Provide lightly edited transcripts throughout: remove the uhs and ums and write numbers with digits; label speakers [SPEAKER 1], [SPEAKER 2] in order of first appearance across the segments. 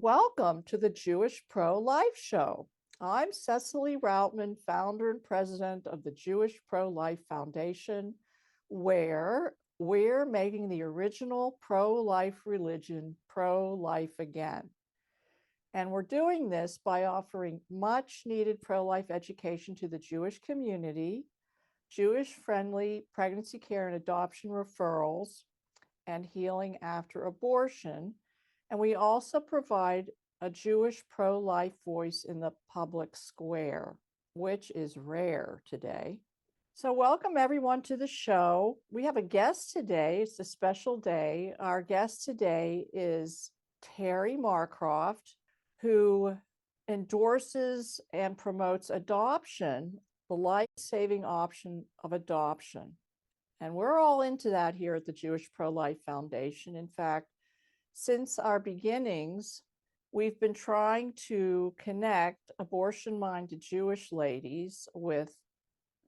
[SPEAKER 1] Welcome to the Jewish Pro-Life Show. I'm Cecily Routman, founder and president of the Jewish Pro-Life Foundation, where we're making the original pro-life religion pro-life again. And we're doing this by offering much needed pro-life education to the Jewish community, Jewish-friendly pregnancy care and adoption referrals, and healing after abortion. And we also provide a Jewish pro-life voice in the public square, which is rare today. So welcome everyone to the show. We have a guest today. It's a special day. Our guest today is Terri Marcroft, who endorses and promotes adoption, the life-saving option of adoption. And we're all into that here at the Jewish Pro-Life Foundation. In fact, since our beginnings, we've been trying to connect abortion-minded Jewish ladies with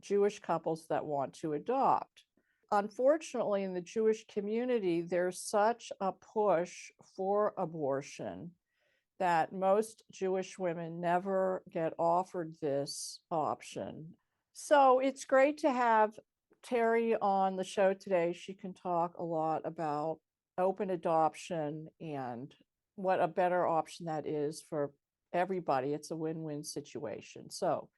[SPEAKER 1] Jewish couples that want to adopt. Unfortunately, in the Jewish community, there's such a push for abortion that most Jewish women never get offered this option. So it's great to have Terri on the show today. She can talk a lot about open adoption and what a better option that is for everybody. It's a win-win situation. So,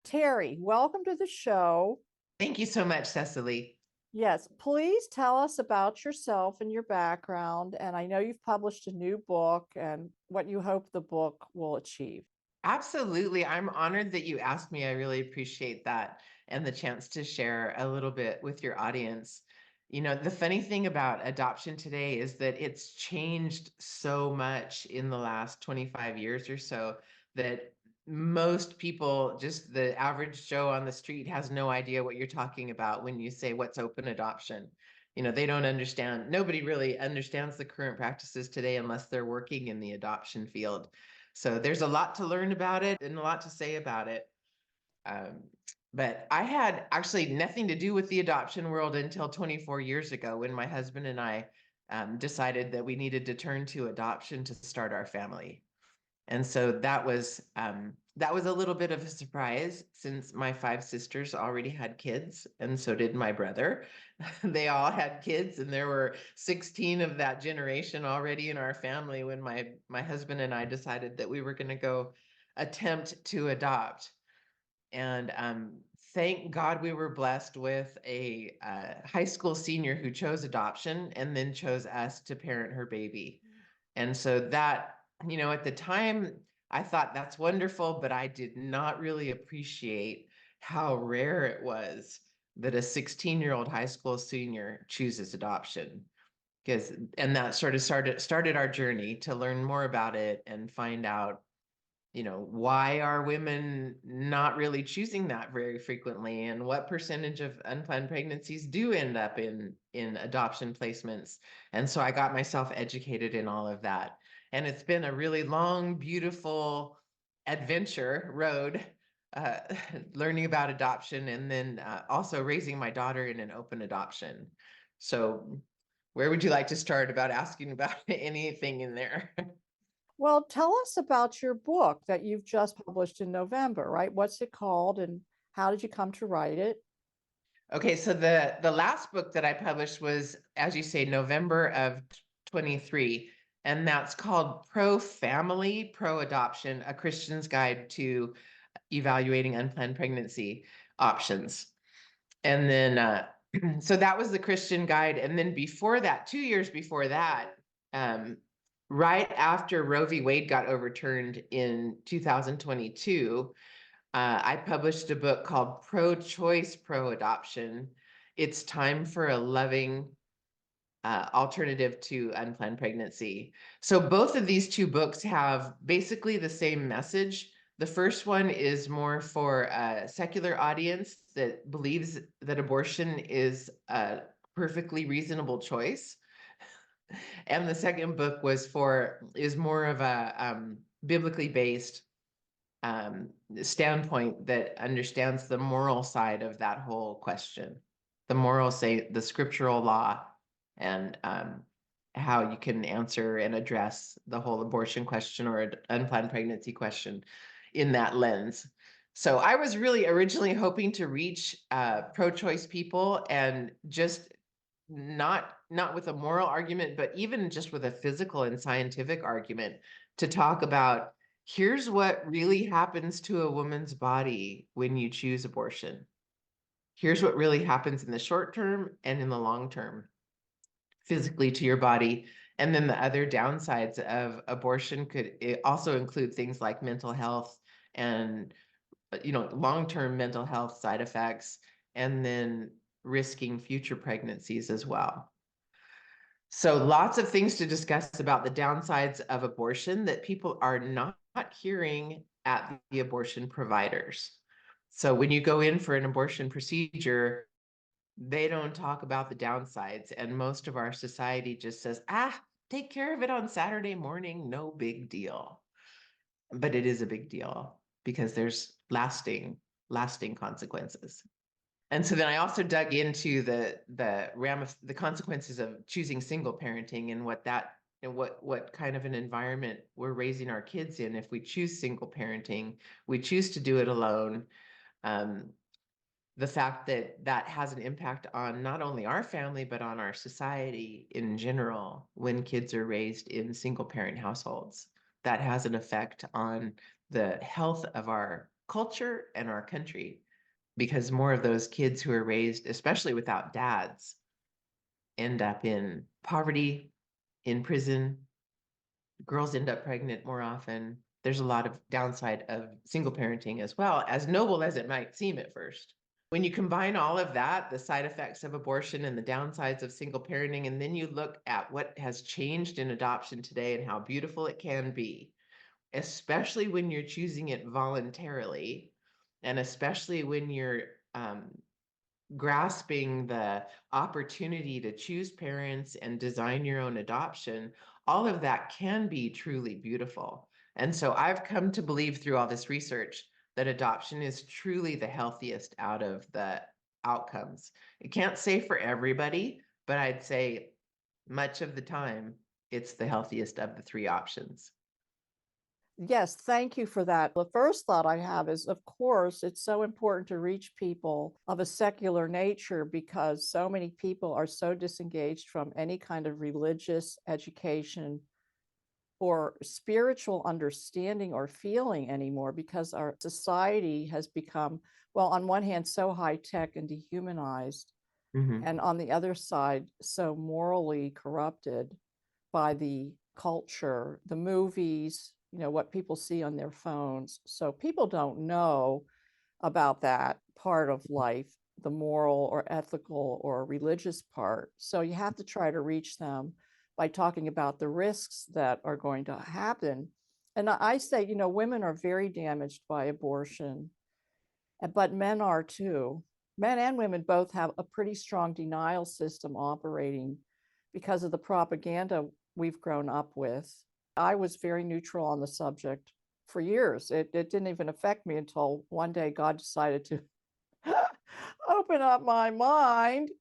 [SPEAKER 1] Terri, welcome to the show.
[SPEAKER 2] Thank you so much, Cecily.
[SPEAKER 1] Yes, please tell us about yourself and your background. And I know you've published a new book and what you hope the book will achieve.
[SPEAKER 2] Absolutely. I'm honored that you asked me. I really appreciate that and the chance to share a little bit with your audience. You know, the funny thing about adoption today is that it's changed so much in the last 25 years or so that most people, just the average Joe on the street, has no idea what you're talking about when you say what's open adoption. You know, they don't understand. Nobody really understands the current practices today unless they're working in the adoption field. So there's a lot to learn about it and a lot to say about it. But I had actually nothing to do with the adoption world until 24 years ago when my husband and I decided that we needed to turn to adoption to start our family. And so that was a little bit of a surprise since my 5 sisters already had kids, and so did my brother. They all had kids, and there were 16 of that generation already in our family when my husband and I decided that we were going to go attempt to adopt. And thank God we were blessed with a high school senior who chose adoption and then chose us to parent her baby. And so that, you know, at the time, I thought that's wonderful, but I did not really appreciate how rare it was that a 16-year-old high school senior chooses adoption. And that sort of started our journey to learn more about it and find out, you know, why are women not really choosing that very frequently, and what percentage of unplanned pregnancies do end up in adoption placements. And so I got myself educated in all of that. And it's been a really long, beautiful adventure road, uh, learning about adoption and then also raising my daughter in an open adoption. So where would you like to start about asking about anything in there?
[SPEAKER 1] Well, tell us about your book that you've just published in November, right? What's it called and how did you come to write it?
[SPEAKER 2] Okay, so the last book that I published was, as you say, November of 23, and that's called Pro Family, Pro Adoption: A Christian's Guide to Evaluating Unplanned Pregnancy Options. And then, so that was the Christian guide. And then before that, 2 years before that, right after Roe v. Wade got overturned in 2022, I published a book called Pro-Choice, Pro-Adoption. It's Time for a Loving Alternative to Unplanned Pregnancy. So both of these 2 books have basically the same message. The first one is more for a secular audience that believes that abortion is a perfectly reasonable choice. And the second book is more of a biblically based standpoint that understands the moral side of that whole question, the moral, say, the scriptural law, and how you can answer and address the whole abortion question or unplanned pregnancy question in that lens. So I was really originally hoping to reach pro-choice people, and just not with a moral argument, but even just with a physical and scientific argument, to talk about, here's what really happens to a woman's body when you choose abortion. Here's what really happens in the short term and in the long term, physically to your body. And then the other downsides of abortion could also include things like mental health and long-term mental health side effects, and then risking future pregnancies as well. So lots of things to discuss about the downsides of abortion that people are not hearing at the abortion providers. So when you go in for an abortion procedure, they don't talk about the downsides. And most of our society just says, take care of it on Saturday morning, no big deal. But it is a big deal because there's lasting consequences. And so then I also dug into the consequences of choosing single parenting, and what kind of an environment we're raising our kids in if we choose single parenting. We choose to do it alone. The fact that has an impact on not only our family, but on our society in general. When kids are raised in single parent households, that has an effect on the health of our culture and our country, because more of those kids who are raised, especially without dads, end up in poverty, in prison. Girls end up pregnant more often. There's a lot of downside of single parenting as well, as noble as it might seem at first. When you combine all of that, the side effects of abortion and the downsides of single parenting, and then you look at what has changed in adoption today and how beautiful it can be, especially when you're choosing it voluntarily, and especially when you're grasping the opportunity to choose parents and design your own adoption, all of that can be truly beautiful. And so I've come to believe through all this research that adoption is truly the healthiest out of the outcomes. It can't say for everybody, but I'd say much of the time it's the healthiest of the three options.
[SPEAKER 1] Yes, thank you for that. The first thought I have is, of course, it's so important to reach people of a secular nature, because so many people are so disengaged from any kind of religious education or spiritual understanding or feeling anymore, because our society has become, well, on one hand, so high tech and dehumanized, and on the other side, so morally corrupted by the culture, the movies, what people see on their phones. So people don't know about that part of life, the moral or ethical or religious part. So you have to try to reach them by talking about the risks that are going to happen. And I say, women are very damaged by abortion, but men are too. Men and women both have a pretty strong denial system operating because of the propaganda we've grown up with. I was very neutral on the subject for years. It didn't even affect me until one day God decided to open up my mind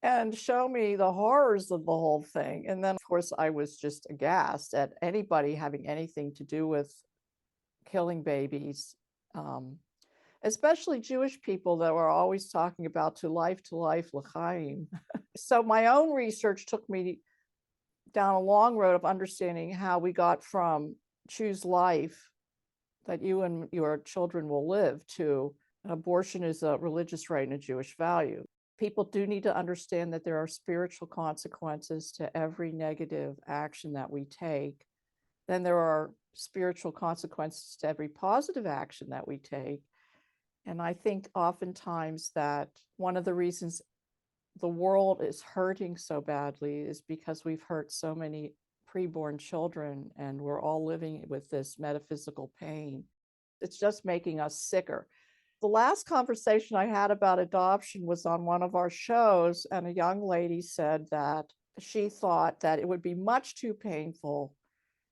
[SPEAKER 1] and show me the horrors of the whole thing. And then, of course, I was just aghast at anybody having anything to do with killing babies, especially Jewish people that were always talking about to life, l'chaim. So my own research took me down a long road of understanding how we got from choose life, that you and your children will live, to abortion is a religious right and a Jewish value. People do need to understand that there are spiritual consequences to every negative action that we take. Then there are spiritual consequences to every positive action that we take. And I think oftentimes that one of the reasons the world is hurting so badly is because we've hurt so many preborn children, and we're all living with this metaphysical pain. It's just making us sicker. The last conversation I had about adoption was on one of our shows, and a young lady said that she thought that it would be much too painful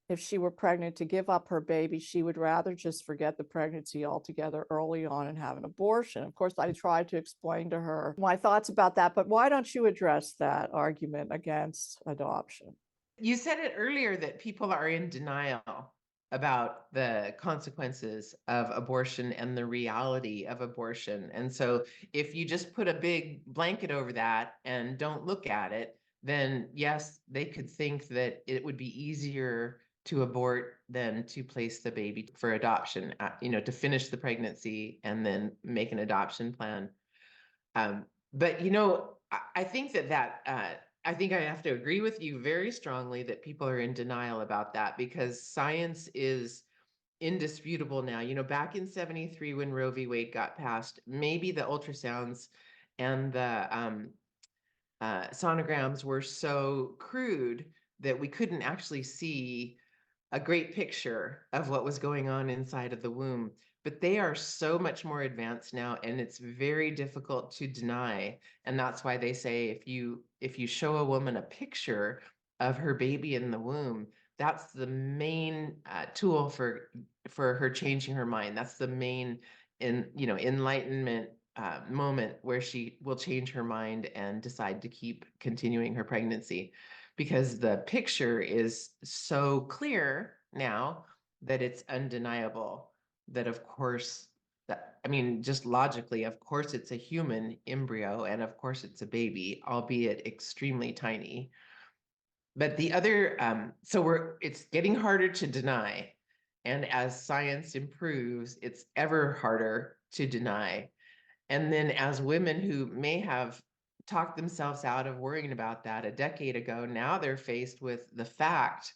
[SPEAKER 1] if she were pregnant to give up her baby. She would rather just forget the pregnancy altogether early on and have an abortion. Of course, I tried to explain to her my thoughts about that, but why don't you address that argument against adoption?
[SPEAKER 2] You said it earlier that people are in denial about the consequences of abortion and the reality of abortion. And so if you just put a big blanket over that and don't look at it, then yes, they could think that it would be easier to abort than to place the baby for adoption, to finish the pregnancy and then make an adoption plan. But I think I think I have to agree with you very strongly that people are in denial about that because science is indisputable now. Back in 73 when Roe v. Wade got passed, maybe the ultrasounds and the sonograms were so crude that we couldn't actually see a great picture of what was going on inside of the womb. But they are so much more advanced now, and it's very difficult to deny. And that's why they say if you show a woman a picture of her baby in the womb, that's the main tool for her changing her mind. That's the main enlightenment moment where she will change her mind and decide to keep continuing her pregnancy, because the picture is so clear now that it's undeniable that, of course, just logically, of course, it's a human embryo and of course it's a baby, albeit extremely tiny. But the other, it's getting harder to deny. And as science improves, it's ever harder to deny. And then as women who may have talked themselves out of worrying about that a decade ago, now they're faced with the fact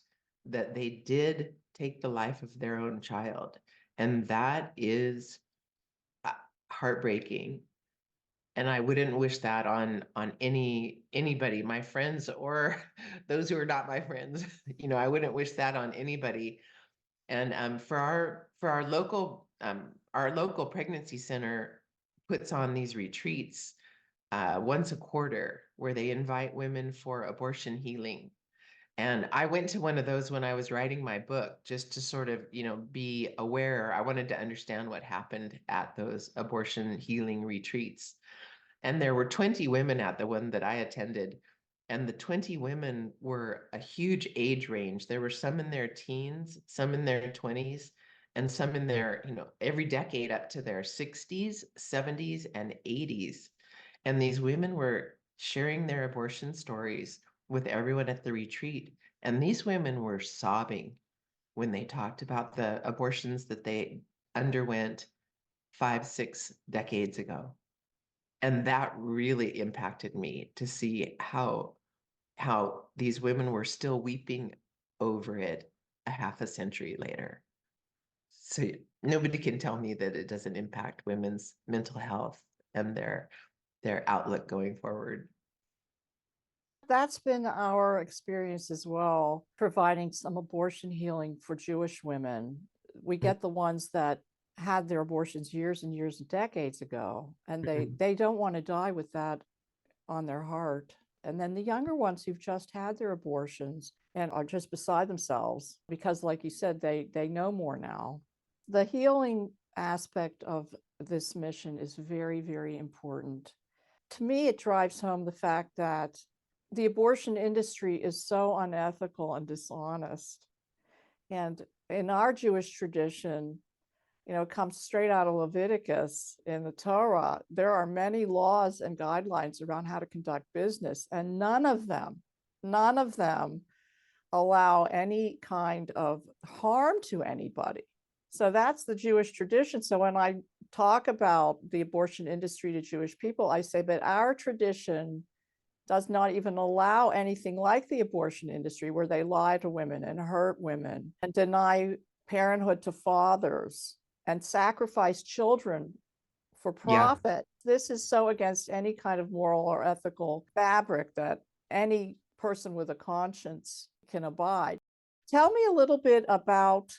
[SPEAKER 2] that they did take the life of their own child. And that is heartbreaking. And I wouldn't wish that on anybody, my friends or those who are not my friends. I wouldn't wish that on anybody. And for our local pregnancy center puts on these retreats once a quarter where they invite women for abortion healing. And I went to one of those when I was writing my book, just to sort of, be aware. I wanted to understand what happened at those abortion healing retreats. And there were 20 women at the one that I attended. And the 20 women were a huge age range. There were some in their teens, some in their 20s, and some in their, every decade up to their 60s, 70s, and 80s. And these women were sharing their abortion stories with everyone at the retreat. And these women were sobbing when they talked about the abortions that they underwent 5, 6 decades ago. And that really impacted me to see how these women were still weeping over it a half a century later. So nobody can tell me that it doesn't impact women's mental health and their outlook going forward.
[SPEAKER 1] That's been our experience as well, providing some abortion healing for Jewish women. We get the ones that had their abortions years and years and decades ago, and they don't want to die with that on their heart. And then the younger ones who've just had their abortions and are just beside themselves because, like you said, they know more now. The healing aspect of this mission is very, very important. To me, it drives home the fact that the abortion industry is so unethical and dishonest. And in our Jewish tradition, it comes straight out of Leviticus in the Torah. There are many laws and guidelines around how to conduct business, and none of them allow any kind of harm to anybody. So that's the Jewish tradition. So when I talk about the abortion industry to Jewish people, I say, but our tradition does not even allow anything like the abortion industry, where they lie to women and hurt women and deny parenthood to fathers and sacrifice children for profit. Yeah. This is so against any kind of moral or ethical fabric that any person with a conscience can abide. Tell me a little bit about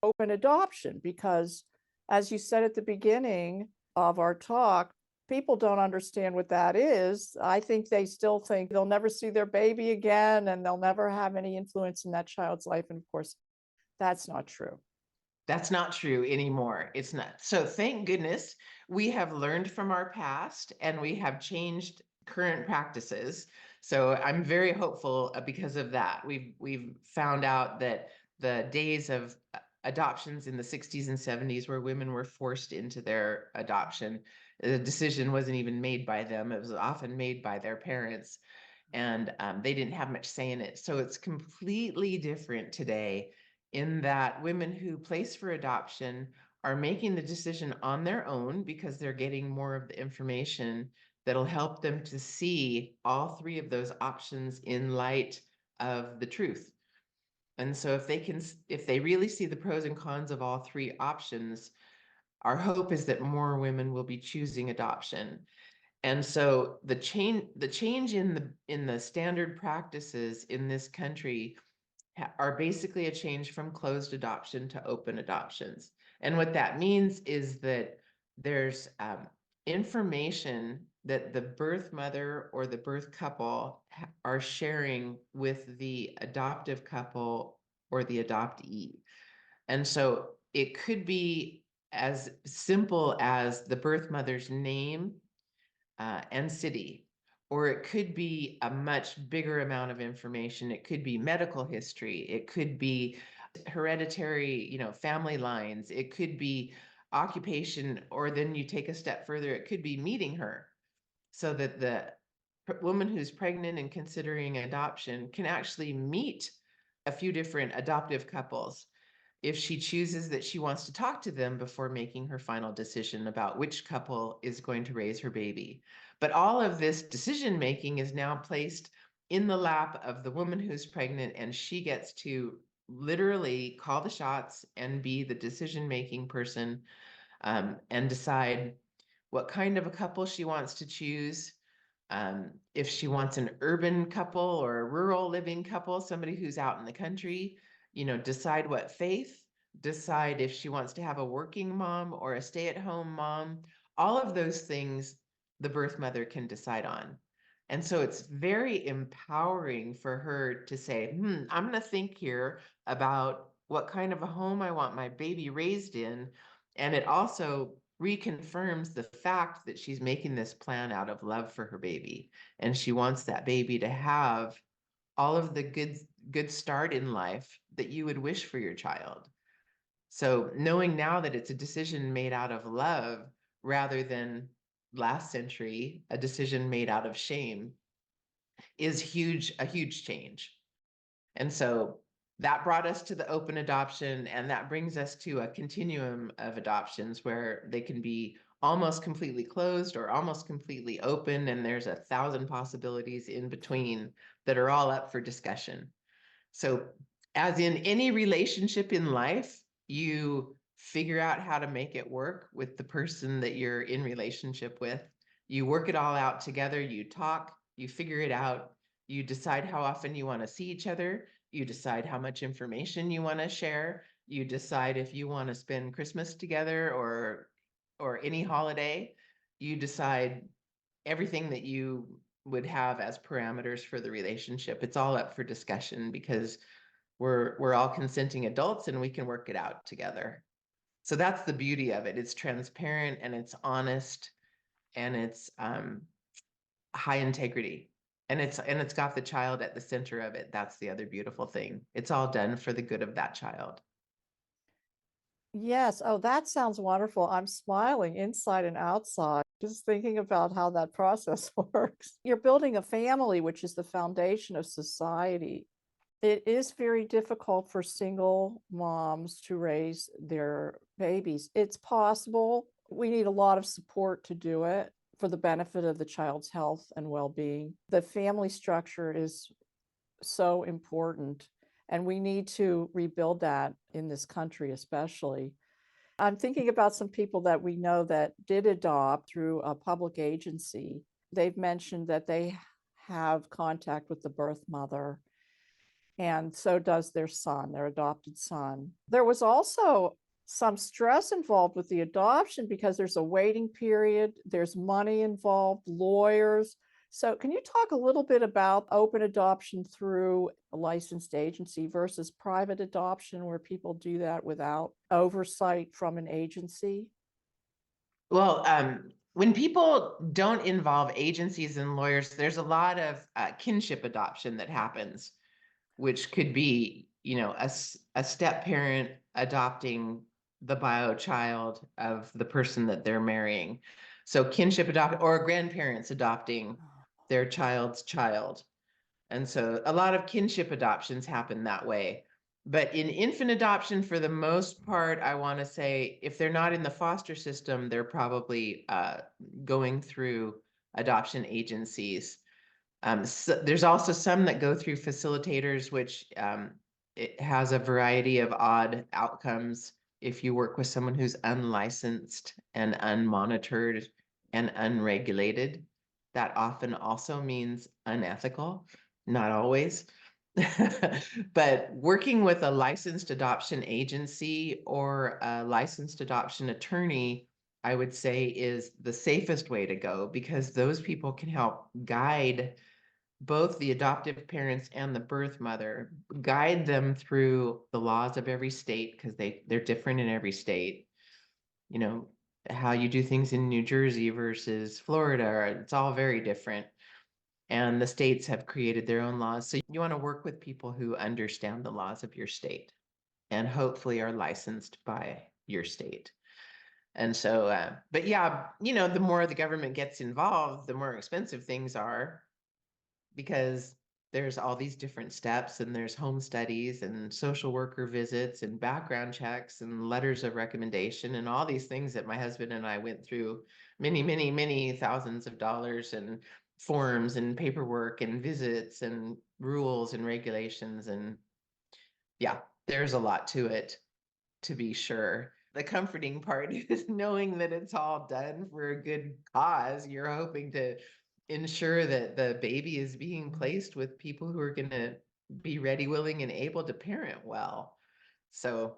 [SPEAKER 1] open adoption, because as you said at the beginning of our talk, people don't understand what that is. I think they still think they'll never see their baby again and they'll never have any influence in that child's life. And of course, that's not true.
[SPEAKER 2] That's not true anymore. It's not. So thank goodness we have learned from our past and we have changed current practices So I'm very hopeful because of that. We've found out that the days of adoptions in the 60s and 70s where women were forced into their adoption, the decision wasn't even made by them. It was often made by their parents, and they didn't have much say in it. So it's completely different today in that women who place for adoption are making the decision on their own because they're getting more of the information that'll help them to see all three of those options in light of the truth. And so if they really see the pros and cons of all three options, our hope is that more women will be choosing adoption. And so the change in the standard practices in this country are basically a change from closed adoption to open adoptions. And what that means is that there's information that the birth mother or the birth couple are sharing with the adoptive couple or the adoptee. And so it could be as simple as the birth mother's name and city, or it could be a much bigger amount of information. It could be medical history. It could be hereditary, family lines. It could be occupation, or then you take a step further, it could be meeting her so that the woman who's pregnant and considering adoption can actually meet a few different adoptive couples if she chooses that she wants to talk to them before making her final decision about which couple is going to raise her baby. But all of this decision making is now placed in the lap of the woman who's pregnant, and she gets to literally call the shots and be the decision making person, and decide what kind of a couple she wants to choose. If she wants an urban couple or a rural living couple, somebody who's out in the country, decide what faith, decide if she wants to have a working mom or a stay-at-home mom. All of those things the birth mother can decide on. And so it's very empowering for her to say, I'm going to think here about what kind of a home I want my baby raised in. And it also reconfirms the fact that she's making this plan out of love for her baby. And she wants that baby to have all of the good start in life that you would wish for your child. So knowing now that it's a decision made out of love rather than last century, a decision made out of shame, is a huge change. And so that brought us to the open adoption, and that brings us to a continuum of adoptions where they can be almost completely closed or almost completely open, and there's 1,000 possibilities in between that are all up for discussion. So as in any relationship in life, you figure out how to make it work with the person that you're in relationship with. You work it all out together, you talk, you figure it out, you decide how often you want to see each other, you decide how much information you want to share, you decide if you want to spend Christmas together or any holiday, you decide everything that you would have as parameters for the relationship. It's all up for discussion because we're all consenting adults and we can work it out together. So that's the beauty of it. It's transparent and it's honest and it's high integrity, and it's got the child at the center of it. That's the other beautiful thing. It's all done for the good of that child.
[SPEAKER 1] Yes. Oh, that sounds wonderful. I'm smiling inside and outside, just thinking about how that process works. You're building a family, which is the foundation of society. It is very difficult for single moms to raise their babies. It's possible. We need a lot of support to do it for the benefit of the child's health and well-being. The family structure is so important, and we need to rebuild that in this country, especially. I'm thinking about some people that we know that did adopt through a public agency. They've mentioned that they have contact with the birth mother, and so does their son, their adopted son. There was also some stress involved with the adoption because there's a waiting period, there's money involved, lawyers. So can you talk a little bit about open adoption through a licensed agency versus private adoption where people do that without oversight from an agency?
[SPEAKER 2] Well, when people don't involve agencies and lawyers, there's a lot of kinship adoption that happens, which could be, a step parent adopting the bio child of the person that they're marrying. So kinship adopt, or grandparents adopting their child's child. And so a lot of kinship adoptions happen that way. But in infant adoption, for the most part, I want to say if they're not in the foster system, they're probably going through adoption agencies. So there's also some that go through facilitators, which it has a variety of odd outcomes. If you work with someone who's unlicensed and unmonitored and unregulated, that often also means unethical, not always. But working with a licensed adoption agency or a licensed adoption attorney, I would say, is the safest way to go, because those people can help guide both the adoptive parents and the birth mother, guide them through the laws of every state, because they're different in every state. You know, how you do things in New Jersey versus Florida, it's all very different. And the states have created their own laws. So you want to work with people who understand the laws of your state and hopefully are licensed by your state. And so, but yeah, the more the government gets involved, the more expensive things are, because there's all these different steps, and there's home studies and social worker visits and background checks and letters of recommendation and all these things that my husband and I went through, many, many, many thousands of dollars, and forms and paperwork and visits and rules and regulations. And yeah, there's a lot to it, to be sure. The comforting part is knowing that it's all done for a good cause. You're hoping to ensure that the baby is being placed with people who are going to be ready, willing, and able to parent well. So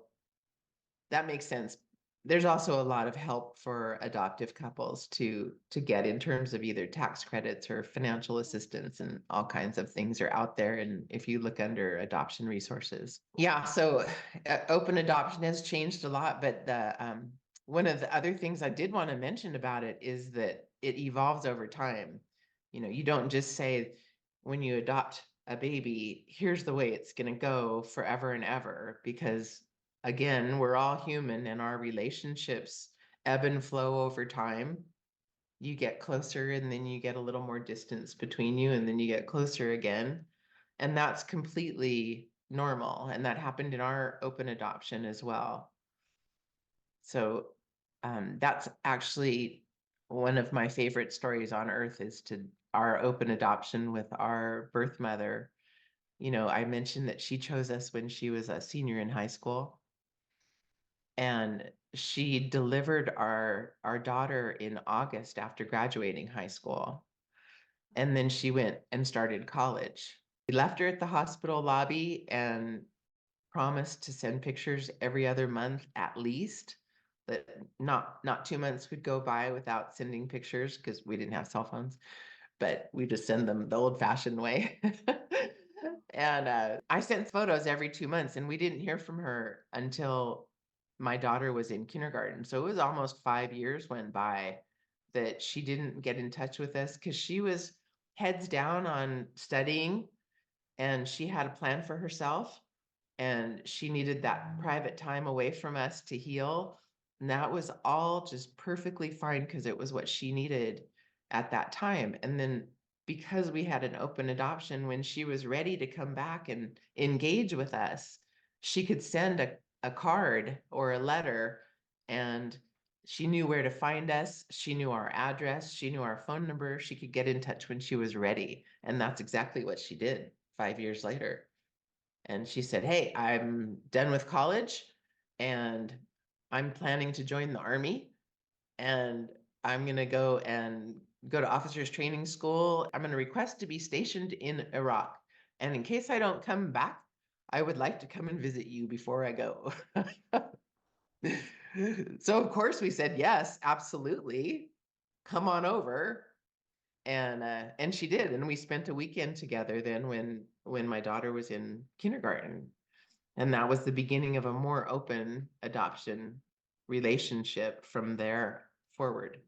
[SPEAKER 2] that makes sense. There's also a lot of help for adoptive couples to get, in terms of either tax credits or financial assistance, and all kinds of things are out there. And if you look under adoption resources, yeah. So open adoption has changed a lot, but the one of the other things I did want to mention about it is that it evolves over time. You don't just say, when you adopt a baby, here's the way it's going to go forever and ever, because again, we're all human and our relationships ebb and flow over time. You get closer and then you get a little more distance between you, and then you get closer again. And that's completely normal. And that happened in our open adoption as well. So that's actually one of my favorite stories on earth, is to our open adoption with our birth mother. I mentioned that she chose us when she was a senior in high school, and she delivered our daughter in August after graduating high school. And then she went and started college. We left her at the hospital lobby and promised to send pictures every other month at least, that not 2 months would go by without sending pictures, because we didn't have cell phones, but we just send them the old fashioned way. And I sent photos every 2 months, and we didn't hear from her until my daughter was in kindergarten. So it was almost 5 years went by that she didn't get in touch with us, because she was heads down on studying, and she had a plan for herself, and she needed that private time away from us to heal. And that was all just perfectly fine, because it was what she needed at that time. And then, because we had an open adoption, when she was ready to come back and engage with us, she could send a card or a letter, and she knew where to find us. She knew our address. She knew our phone number. She could get in touch when she was ready. And that's exactly what she did 5 years later. And she said, "Hey, I'm done with college, and I'm planning to join the Army, and I'm going to go to officers training school. I'm going to request to be stationed in Iraq. And in case I don't come back, I would like to come and visit you before I go." So of course we said, "Yes, absolutely. Come on over." And she did, and we spent a weekend together then, when my daughter was in kindergarten. And that was the beginning of a more open adoption relationship from there forward.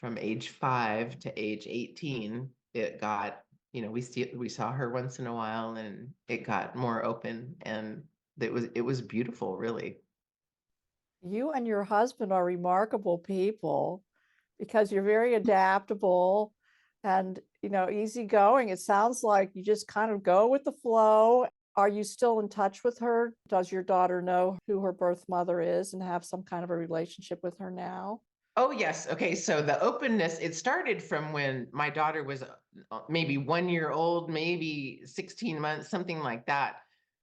[SPEAKER 2] from age 5 to age 18, it got, we saw her once in a while, and it got more open, and it was beautiful, really.
[SPEAKER 1] You and your husband are remarkable people because you're very adaptable and, easygoing. It sounds like you just kind of go with the flow. Are you still in touch with her? Does your daughter know who her birth mother is and have some kind of a relationship with her now?
[SPEAKER 2] Oh, yes. Okay. So the openness, it started from when my daughter was maybe 1 year old, maybe 16 months, something like that,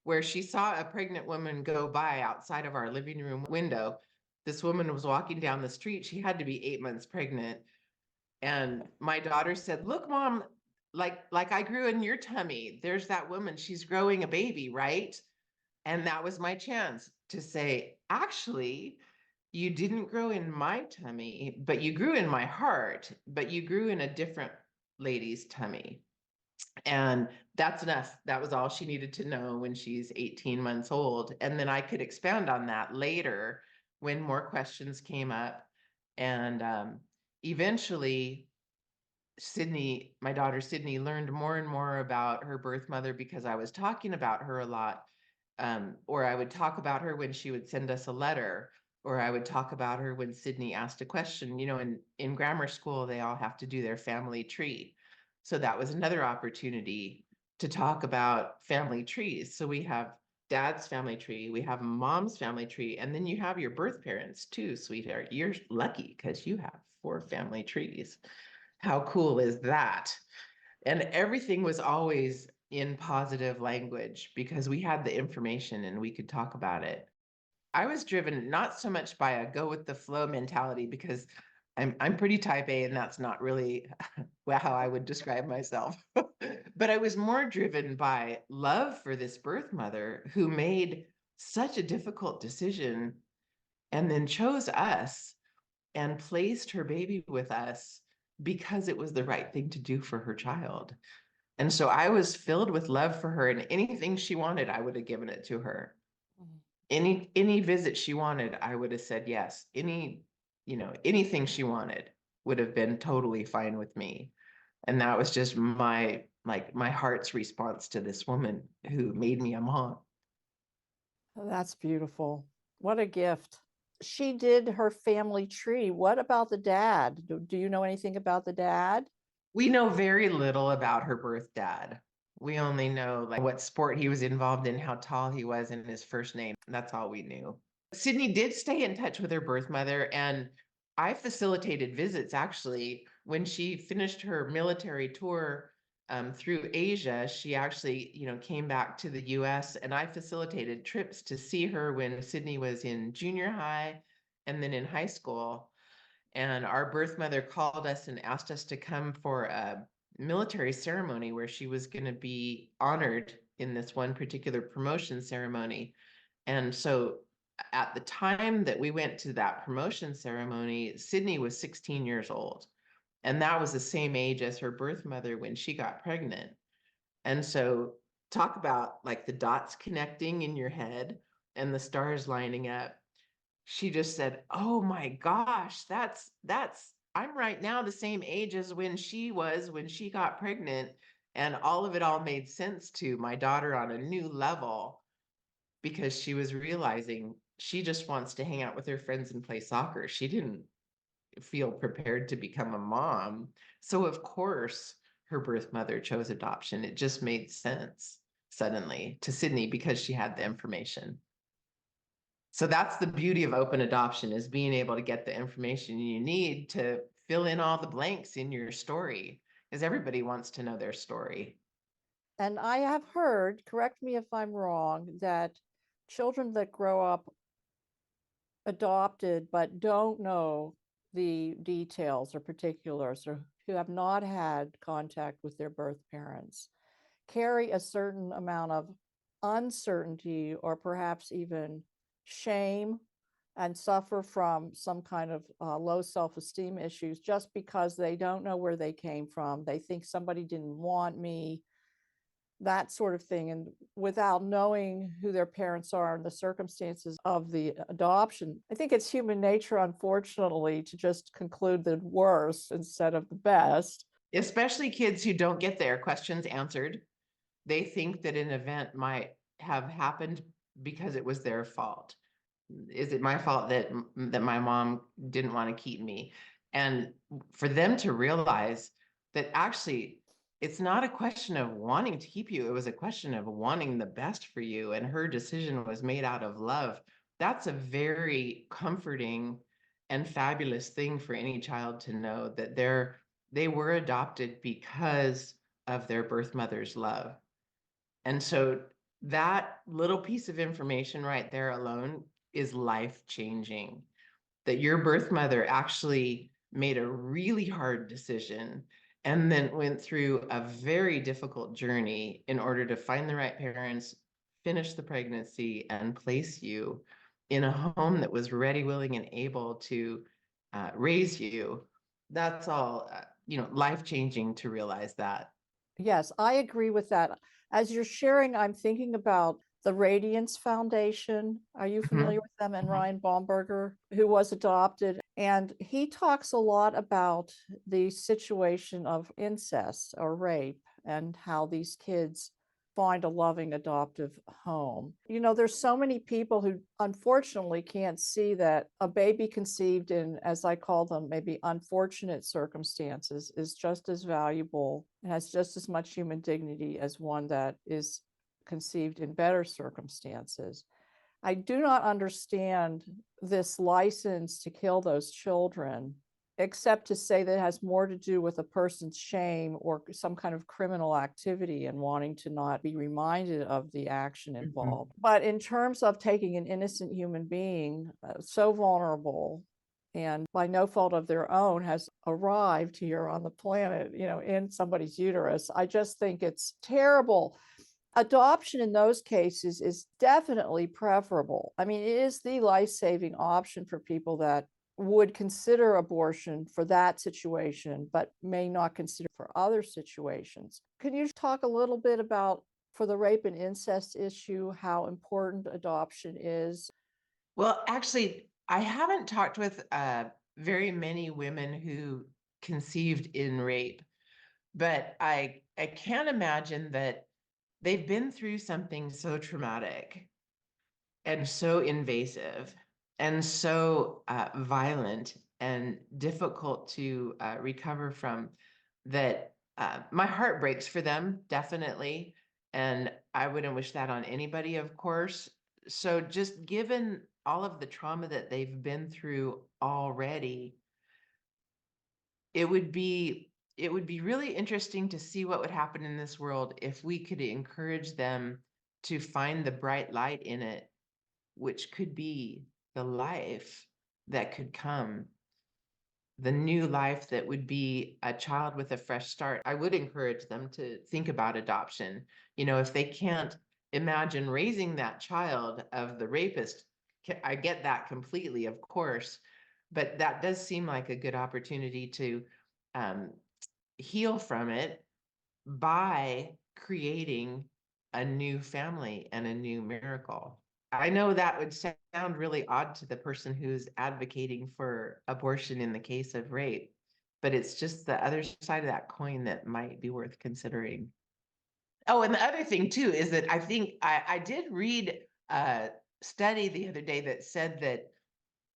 [SPEAKER 2] where she saw a pregnant woman go by outside of our living room window. This woman was walking down the street. She had to be 8 months pregnant. And my daughter said, "Look, Mom, like I grew in your tummy. There's that woman. She's growing a baby, right?" And that was my chance to say, "Actually, you didn't grow in my tummy, but you grew in my heart, but you grew in a different lady's tummy." And that's enough. That was all she needed to know when she's 18 months old. And then I could expand on that later when more questions came up. And eventually, my daughter Sydney, learned more and more about her birth mother because I was talking about her a lot. Or I would talk about her when she would send us a letter, or I would talk about her when Sydney asked a question. In grammar school, they all have to do their family tree. So that was another opportunity to talk about family trees. So we have dad's family tree, we have mom's family tree, and then you have your birth parents too, sweetheart. You're lucky because you have 4 family trees. How cool is that? And everything was always in positive language because we had the information and we could talk about it. I was driven not so much by a go with the flow mentality because I'm pretty type A, and that's not really how I would describe myself. But I was more driven by love for this birth mother who made such a difficult decision and then chose us and placed her baby with us because it was the right thing to do for her child. And so I was filled with love for her, and anything she wanted, I would have given it to her.
[SPEAKER 1] Mhm.
[SPEAKER 2] Any visit she wanted, I would have said yes. Anything she wanted would have been totally fine with me. And that was just my heart's response to this woman who made me a mom.
[SPEAKER 1] That's beautiful. What a gift. She did her family tree. What about the dad? Do you know anything about the dad?
[SPEAKER 2] We know very little about her birth dad. We only know like what sport he was involved in, how tall he was, and his first name. That's all we knew. Sydney did stay in touch with her birth mother, and I facilitated visits actually when she finished her military tour through Asia. She actually, came back to the US, and I facilitated trips to see her when Sydney was in junior high and then in high school. And our birth mother called us and asked us to come for a military ceremony where she was going to be honored in this one particular promotion ceremony. And so at the time that we went to that promotion ceremony, Sydney was 16 years old. And that was the same age as her birth mother when she got pregnant. And so talk about like the dots connecting in your head and the stars lining up. She just said, "Oh my gosh, that's I'm right now the same age as when she was when she got pregnant." And all of it all made sense to my daughter on a new level because she was realizing she just wants to hang out with her friends and play soccer. She didn't feel prepared to become a mom. So of course, her birth mother chose adoption. It just made sense suddenly to Sydney because she had the information. So that's the beauty of open adoption, is being able to get the information you need to fill in all the blanks in your story, because everybody wants to know their story.
[SPEAKER 1] And I have heard, correct me if I'm wrong, that children that grow up adopted but don't know the details or particulars, or who have not had contact with their birth parents, carry a certain amount of uncertainty or perhaps even shame and suffer from some kind of low self-esteem issues just because they don't know where they came from. They think somebody didn't want me. that sort of thing. And without knowing who their parents are and the circumstances of the adoption, I think it's human nature, unfortunately, to just conclude the worst instead of the best.
[SPEAKER 2] Especially kids who don't get their questions answered. They think that an event might have happened because it was their fault. Is it my fault that my mom didn't want to keep me? And for them to realize that actually it's not a question of wanting to keep you, it was a question of wanting the best for you, and her decision was made out of love. That's a very comforting and fabulous thing for any child to know, that they were adopted because of their birth mother's love. And so that little piece of information right there alone is life changing. That your birth mother actually made a really hard decision and then went through a very difficult journey in order to find the right parents, finish the pregnancy, and place you in a home that was ready, willing, and able to raise you. That's all, life changing to realize that.
[SPEAKER 1] Yes, I agree with that. As you're sharing, I'm thinking about the Radiance Foundation. Are you
[SPEAKER 2] Mhm.
[SPEAKER 1] familiar with them? And Ryan Baumberger, who was adopted. And he talks a lot about the situation of incest or rape and how these kids find a loving adoptive home. There's so many people who unfortunately can't see that a baby conceived in, as I call them, maybe unfortunate circumstances is just as valuable and has just as much human dignity as one that is conceived in better circumstances. I do not understand this license to kill those children, except to say that it has more to do with a person's shame or some kind of criminal activity and wanting to not be reminded of the action involved. But in terms of taking an innocent human being, so vulnerable and by no fault of their own has arrived here on the planet, in somebody's uterus, I just think it's terrible. Adoption in those cases is definitely preferable. I mean, it is the life-saving option for people that would consider abortion for that situation, but may not consider for other situations. Can you talk a little bit about, for the rape and incest issue, how important adoption is?
[SPEAKER 2] Well, actually, I haven't talked with very many women who conceived in rape, but I can't imagine that they've been through something so traumatic and so invasive and so violent and difficult to recover from, that my heart breaks for them, definitely. And I wouldn't wish that on anybody, of course. So just given all of the trauma that they've been through already, it would be really interesting to see what would happen in this world if we could encourage them to find the bright light in it, which could be the life that could come, the new life that would be a child with a fresh start. I would encourage them to think about adoption. If they can't imagine raising that child of the rapist, I get that completely, of course, but that does seem like a good opportunity to um, heal from it by creating a new family and a new miracle. I know that would sound really odd to the person who's advocating for abortion in the case of rape, but it's just the other side of that coin that might be worth considering. Oh, and the other thing too is that I think I did read a study the other day that said that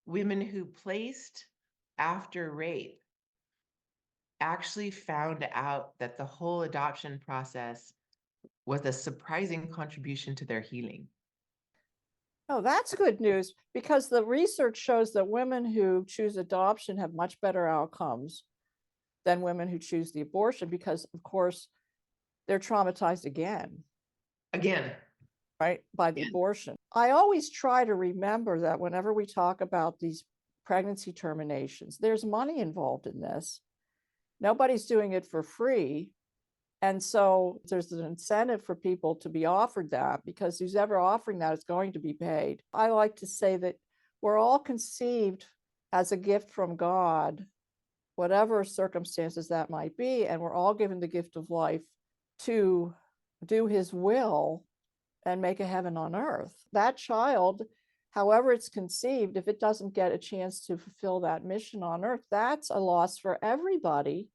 [SPEAKER 2] women who placed after rape actually found out that the whole adoption process was a surprising contribution to their healing.
[SPEAKER 1] Oh, that's good news, because the research shows that women who choose adoption have much better outcomes than women who choose the abortion, because, of course, they're traumatized again,
[SPEAKER 2] Again,
[SPEAKER 1] right, by the abortion. I always try to remember that whenever we talk about these pregnancy terminations, there's money involved in this. Nobody's doing it for free. And so there's an incentive for people to be offered that, because who's ever offering that is going to be paid. I like to say that we're all conceived as a gift from God, whatever circumstances that might be, and we're all given the gift of life to do his will and make a heaven on earth. That child, however it's conceived, if it doesn't get a chance to fulfill that mission on earth, that's a loss for everybody.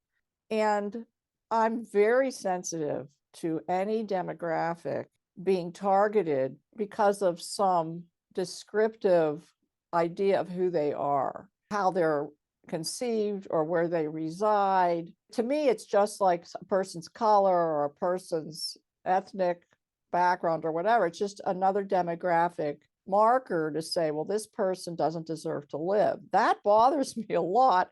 [SPEAKER 1] And I'm very sensitive to any demographic being targeted because of some descriptive idea of who they are, how they're conceived, or where they reside. To me, it's just like a person's color or a person's ethnic background or whatever. It's just another demographic marker to say, well, this person doesn't deserve to live. That bothers me a lot.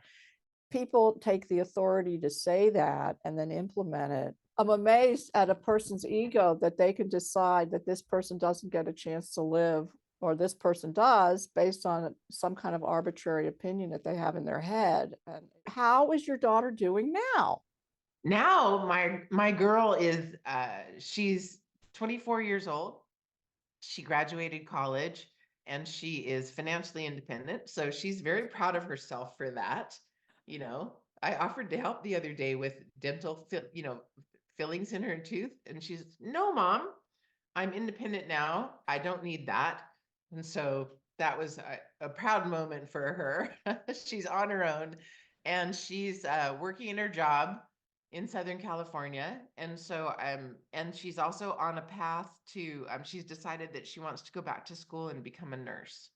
[SPEAKER 1] People take the authority to say that and then implement it. I'm amazed at a person's ego that they can decide that this person doesn't get a chance to live, or this person does, based on some kind of arbitrary opinion that they have in their head. And how is your daughter doing now?
[SPEAKER 2] Now my girl is she's 24 years old. She graduated college and she is financially independent. So she's very proud of herself for that. You know, I offered to help the other day with dental, fillings in her tooth. And she's, no, mom, I'm independent now. I don't need that. And so that was a proud moment for her. She's on her own and she's working in her job in Southern California. And so and she's also on a path to she's decided that she wants to go back to school and become a nurse.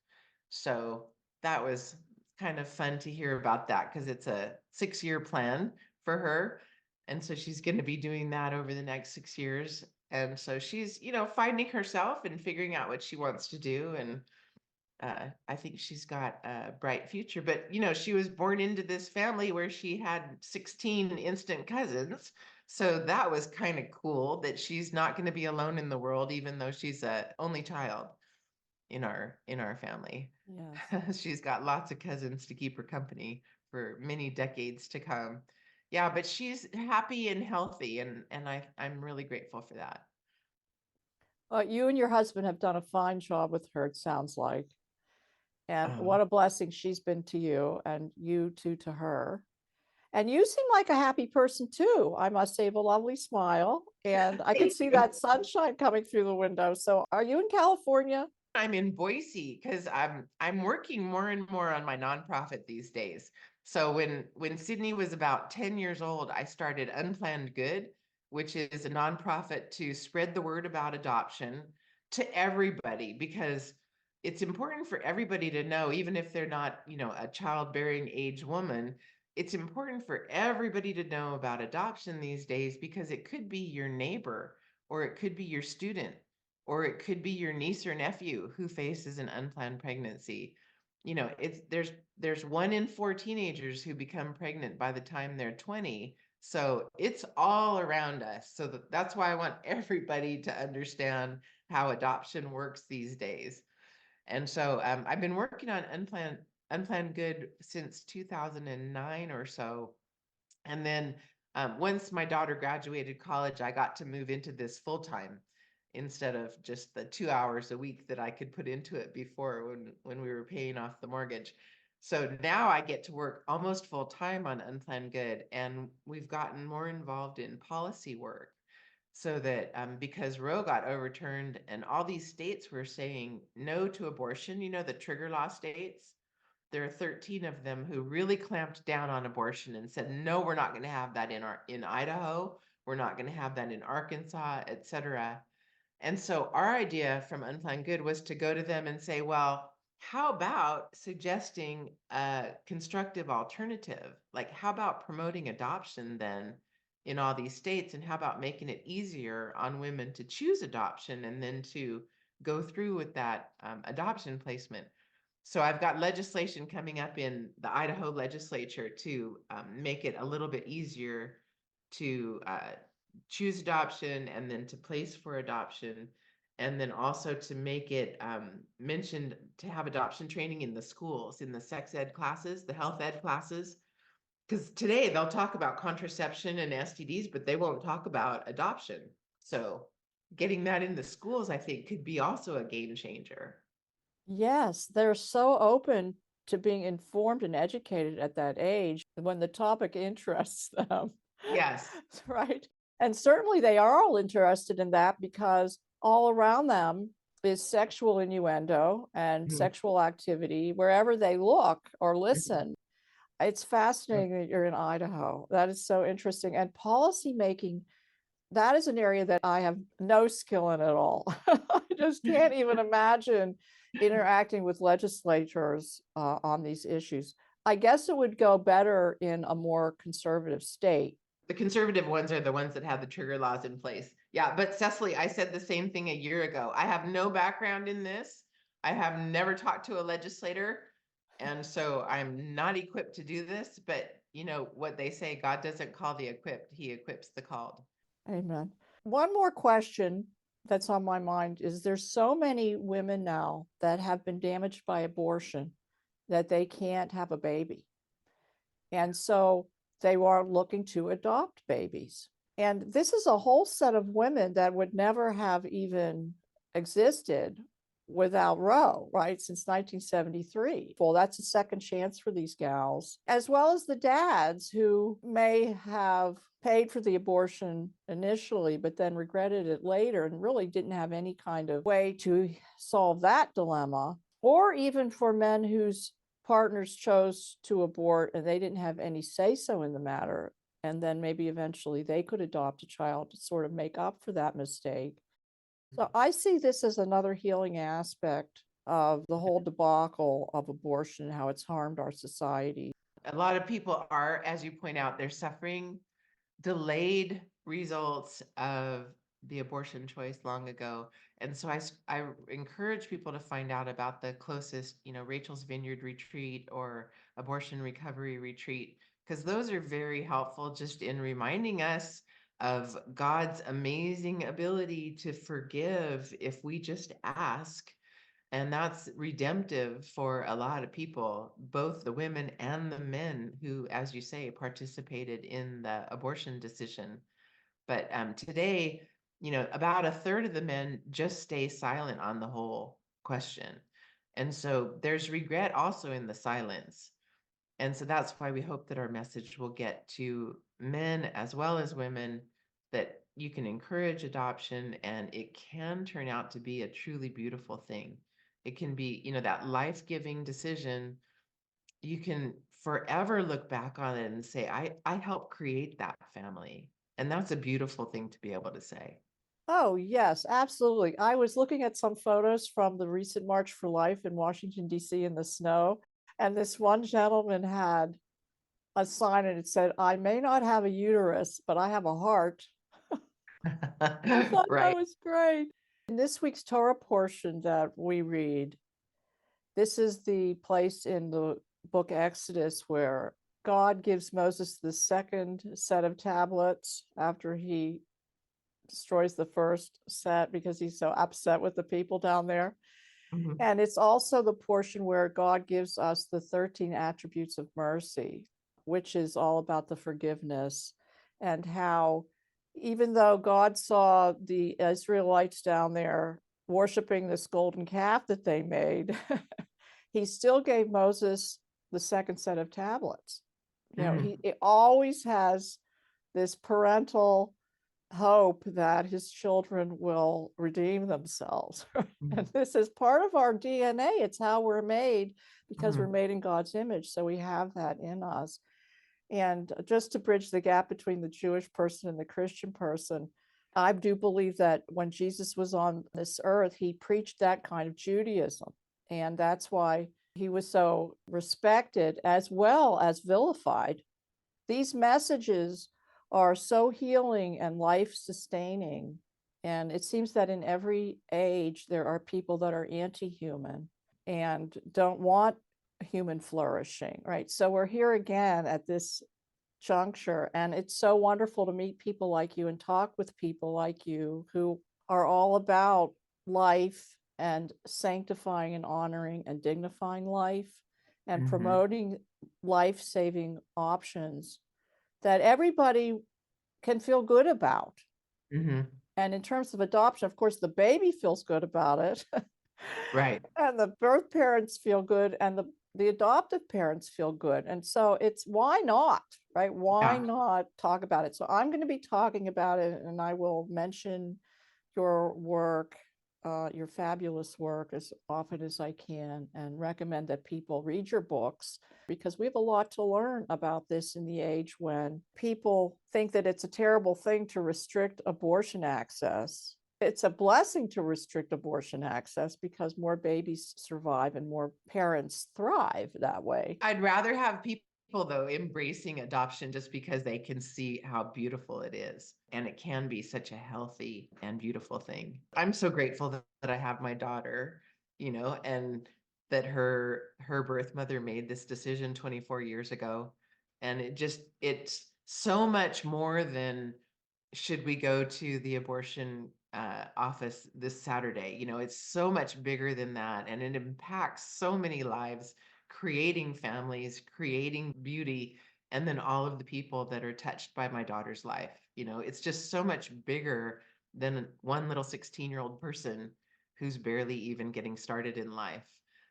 [SPEAKER 2] So that was kind of fun to hear about that, because it's a 6-year plan for her. And so she's going to be doing that over the next 6 years. And so she's, finding herself and figuring out what she wants to do. And I think she's got a bright future. But, she was born into this family where she had 16 instant cousins. So that was kind of cool that she's not going to be alone in the world, even though she's a only child in our family.
[SPEAKER 1] Yes.
[SPEAKER 2] She's got lots of cousins to keep her company for many decades to come. Yeah, but she's happy and healthy, and I'm really grateful for that.
[SPEAKER 1] You and your husband have done a fine job with her, it sounds like. And
[SPEAKER 2] Um,
[SPEAKER 1] what a blessing she's been to you, and you too to her. And you seem like a happy person too. I must say, you have a lovely smile, and I could
[SPEAKER 2] Thank
[SPEAKER 1] see
[SPEAKER 2] you.
[SPEAKER 1] that sunshine coming through the window. So, are you in California?
[SPEAKER 2] I'm in Boise because I'm working more and more on my nonprofit these days. So when Sydney was about 10 years old, I started Unplanned Good, which is a nonprofit to spread the word about adoption to everybody, because it's important for everybody to know, even if they're not, a childbearing age woman. It's important for everybody to know about adoption these days, because it could be your neighbor, or it could be your student, or it could be your niece or nephew who faces an unplanned pregnancy. It's there's 1 in 4 teenagers who become pregnant by the time they're 20. So it's all around us. So that's why I want everybody to understand how adoption works these days. And so I've been working on Unplanned Good since 2009 or so. And then once my daughter graduated college, I got to move into this full time instead of just the 2 hours a week that I could put into it before, when we were paying off the mortgage. So now I get to work almost full time on Unplanned Good, and we've gotten more involved in policy work, so that because Roe got overturned and all these states were saying no to abortion, the trigger law states, there are 13 of them who really clamped down on abortion and said, no, we're not going to have that in Idaho. We're not going to have that in Arkansas, etc. And so our idea from Unplanned Good was to go to them and say, well, how about suggesting a constructive alternative? Like, how about promoting adoption then in all these states? And how about making it easier on women to choose adoption and then to go through with that adoption placement? So I've got legislation coming up in the Idaho legislature to make it a little bit easier to choose adoption and then to place for adoption, and then also to make it mentioned to have adoption training in the schools, in the sex ed classes, the health ed classes. Because today they'll talk about contraception and STDs, but they won't talk about adoption. So getting that in the schools, I think, could be also a game changer.
[SPEAKER 1] Yes, they're so open to being informed and educated at that age when the topic interests them.
[SPEAKER 2] Yes.
[SPEAKER 1] Right. And certainly they are all interested in that because all around them is sexual innuendo and
[SPEAKER 2] Mhm.
[SPEAKER 1] sexual activity wherever they look or
[SPEAKER 2] Mhm.
[SPEAKER 1] listen. It's fascinating that you're in Idaho. That is so interesting. And policy making, that is an area that I have no skill in at all. I just can't even imagine interacting with legislators on these issues. I guess it would go better in a more conservative state.
[SPEAKER 2] The conservative ones are the ones that have the trigger laws in place. Yeah, but Cecily, I said the same thing a year ago. I have no background in this. I have never talked to a legislator, and so I'm not equipped to do this, but you know what they say, God doesn't call the equipped, he equips the called.
[SPEAKER 1] Amen. One more question that's on my mind is there's so many women now that have been damaged by abortion that they can't have a baby. And so they are looking to adopt babies. And this is a whole set of women that would never have even existed without Roe, right? Since 1973. Well, that's a second chance for these gals, as well as the dads who may have paid for the abortion initially, but then regretted it later and really didn't have any kind of way to solve that dilemma. Or even for men whose partners chose to abort and they didn't have any say so in the matter. And then maybe eventually they could adopt a child to sort of make up for that mistake. So I see this as another healing aspect of the whole debacle of abortion and how it's harmed our society.
[SPEAKER 2] A lot of people are, as you point out, they're suffering delayed results of the abortion choice long ago. And so I encourage people to find out about the closest, you know, Rachel's Vineyard retreat or abortion recovery retreat, because those are very helpful just in reminding us of God's amazing ability to forgive if we just ask. And that's redemptive for a lot of people, both the women and the men who, as you say, participated in the abortion decision. But today, you know, about a third of the men just stay silent on the whole question. And so there's regret also in the silence. And so that's why we hope that our message will get to men as well as women, that you can encourage adoption and it can turn out to be a truly beautiful thing. It can be, you know, that life-giving decision. You can forever look back on it and say, I helped create that family. And that's a beautiful thing to be able to say.
[SPEAKER 1] Oh, yes, absolutely. I was looking at some photos from the recent March for Life in Washington, D.C. in the snow. And this one gentleman had a sign and it said, I may not have a uterus, but I have a heart. I thought that
[SPEAKER 2] Right.
[SPEAKER 1] was great. In this week's Torah portion that we read, this is the place in the book Exodus where God gives Moses the second set of tablets after he destroys the first set because he's so upset with the people down there.
[SPEAKER 2] Mhm.
[SPEAKER 1] And it's also the portion where God gives us the 13 attributes of mercy, which is all about the forgiveness and how, even though God saw the Israelites down there worshiping this golden calf that they made, he still gave Moses the second set of tablets. You know,
[SPEAKER 2] Mhm.
[SPEAKER 1] he always has this parental hope that his children will redeem themselves. And
[SPEAKER 2] Mhm.
[SPEAKER 1] this is part of our DNA. It's how we're made because we're
[SPEAKER 2] Mhm.
[SPEAKER 1] made in God's image. So we have that in us. And just to bridge the gap between the Jewish person and the Christian person, I do believe that when Jesus was on this earth, he preached that kind of Judaism. And that's why he was so respected as well as vilified. These messages are so healing and life sustaining. And it seems that in every age, there are people that are anti human and don't want human flourishing, right? So we're here again at this juncture, and it's so wonderful to meet people like you and talk with people like you who are all about life and sanctifying and honoring and dignifying life and
[SPEAKER 2] Mhm.
[SPEAKER 1] promoting life-saving options that everybody can feel good about.
[SPEAKER 2] Mhm.
[SPEAKER 1] And in terms of adoption, of course, the baby feels good about it.
[SPEAKER 2] Right.
[SPEAKER 1] And the birth parents feel good, and the the adoptive parents feel good. And so it's why not, right? Why
[SPEAKER 2] Yeah.
[SPEAKER 1] not talk about it? So I'm going to be talking about it, and I will mention your work, your fabulous work, as often as I can, and recommend that people read your books, because we have a lot to learn about this in the age when people think that it's a terrible thing to restrict abortion access. It's a blessing to restrict abortion access because more babies survive and more parents thrive that way.
[SPEAKER 2] I'd rather have people, though, embracing adoption just because they can see how beautiful it is. And it can be such a healthy and beautiful thing. I'm so grateful that I have my daughter, and that her birth mother made this decision 24 years ago. And it's so much more than, should we go to the abortion office this Saturday? It's so much bigger than that. And it impacts so many lives, creating families, creating beauty, and then all of the people that are touched by my daughter's life. It's just so much bigger than one little 16-year-old person who's barely even getting started in life.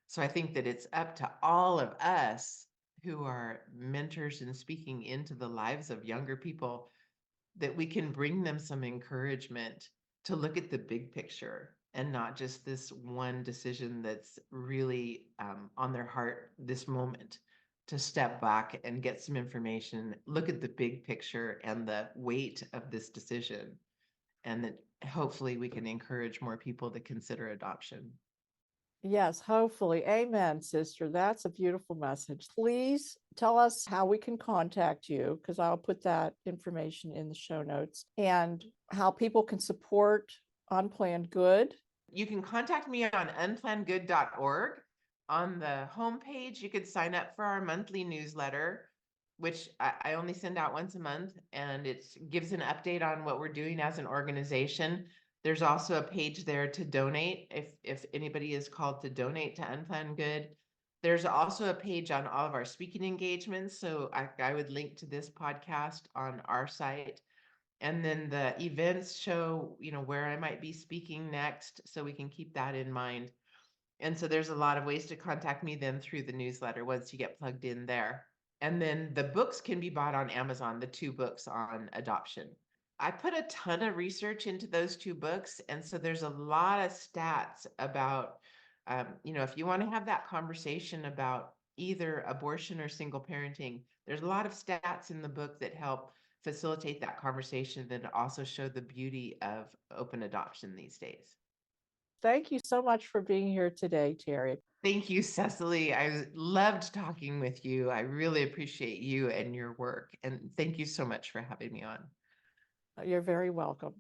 [SPEAKER 2] So I think that it's up to all of us who are mentors and speaking into the lives of younger people, that we can bring them some encouragement to look at the big picture and not just this one decision that's really on their heart this moment, to step back and get some information, look at the big picture and the weight of this decision, and that hopefully we can encourage more people to consider adoption.
[SPEAKER 1] Yes, hopefully. Amen, sister. That's a beautiful message. Please tell us how we can contact you, because I'll put that information in the show notes, and how people can support Unplanned Good.
[SPEAKER 2] You can contact me on unplannedgood.org. On the homepage, you could sign up for our monthly newsletter, which I only send out once a month, and it gives an update on what we're doing as an organization. There's also a page there to donate if anybody is called to donate to Unplanned Good. There's also a page on all of our speaking engagements, so I would link to this podcast on our site. And then the events show, where I might be speaking next, so we can keep that in mind. And so there's a lot of ways to contact me then through the newsletter once you get plugged in there. And then the books can be bought on Amazon, the 2 books on adoption. I put a ton of research into those 2 books. And so there's a lot of stats about, if you want to have that conversation about either abortion or single parenting, there's a lot of stats in the book that help facilitate that conversation, that also show the beauty of open adoption these days.
[SPEAKER 1] Thank you so much for being here today, Terri.
[SPEAKER 2] Thank you, Cecily. I loved talking with you. I really appreciate you and your work. And thank you so much for having me on.
[SPEAKER 1] You're very welcome.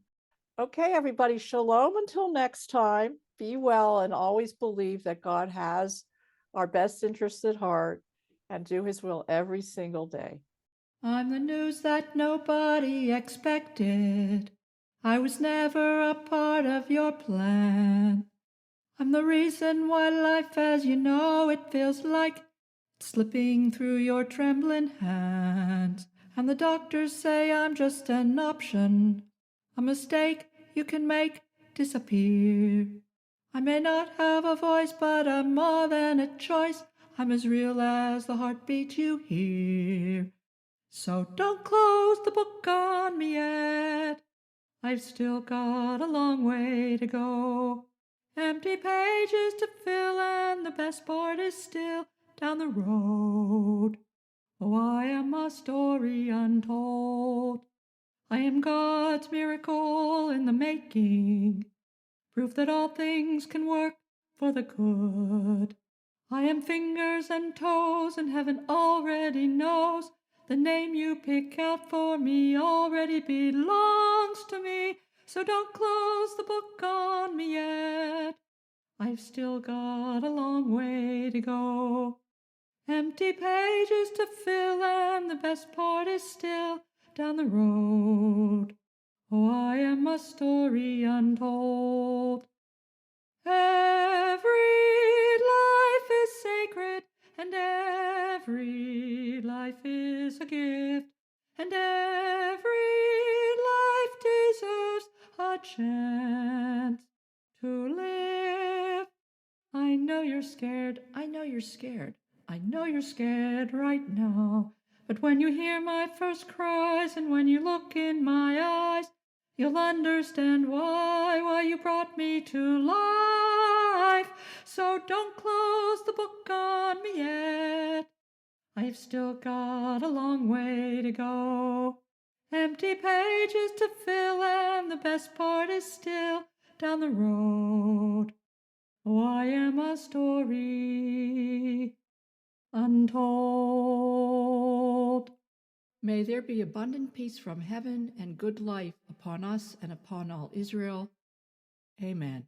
[SPEAKER 1] Okay, everybody, shalom until next time. Be well, and always believe that God has our best interests at heart, and do his will every single day.
[SPEAKER 3] I'm the news that nobody expected. I was never a part of your plan. I'm the reason why life as you know it feels like it's slipping through your trembling hands. And the doctors say I'm just an option, a mistake you can make disappear. I may not have a voice, but I'm more than a choice. I'm as real as the heartbeat you hear. So don't close the book on me yet. I've still got a long way to go. Empty pages to fill, and the best part is still down the road. Oh, I am a story untold. I am God's miracle in the making, proof that all things can work for the good. I am fingers and toes, and heaven already knows the name you pick out for me already belongs to me. So don't close the book on me yet. I've still got a long way to go. Empty pages to fill, and the best part is still down the road. Oh, I am a story untold. Every life is sacred, and every life is a gift, and every life deserves a chance to live. I know you're scared. I know you're scared. I know you're scared right now, but when you hear my first cries and when you look in my eyes, you'll understand why you brought me to life. So don't close the book on me yet. I've still got a long way to go. Empty pages to fill, and the best part is still down the road. Oh, I am a story untold. May there be abundant peace from heaven and good life upon us and upon all Israel. Amen.